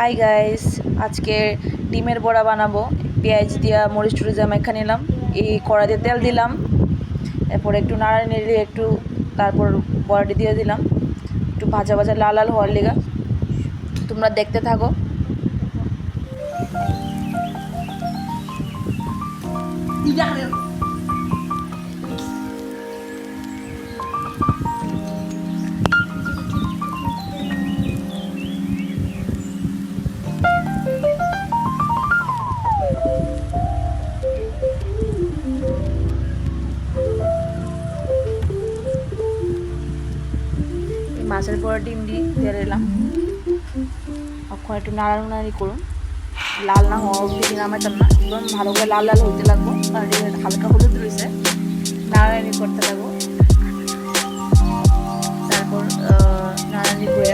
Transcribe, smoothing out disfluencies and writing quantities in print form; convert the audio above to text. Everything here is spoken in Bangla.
হাই গাইস, আজকে ডিমের বড়া বানাবো। পেঁয়াজ দিয়া মরিচ টরিচ মেখে নিলাম, এই কড়াইতে তেল দিলাম, এরপর একটু নাড়া নেড়ে একটু তারপর বড়াটি দিয়ে দিলাম, একটু ভাজা ভাজা লাল লাল হওয়ার লেগা। তোমরা দেখতে থাকো। মাছের বড়া ডিম দিয়ে দিলাম, এখন একটু নাড়ানাড়ি করুন। লাল না হওয়া অবধি নামাইতাম না, একদম ভালো করে লাল লাল হইতে লাগবো, কারণ হালকা হলুদ রয়েছে। নাড়ানাড়ি করতে লাগবো, তারপর নাড়ানাড়ি করে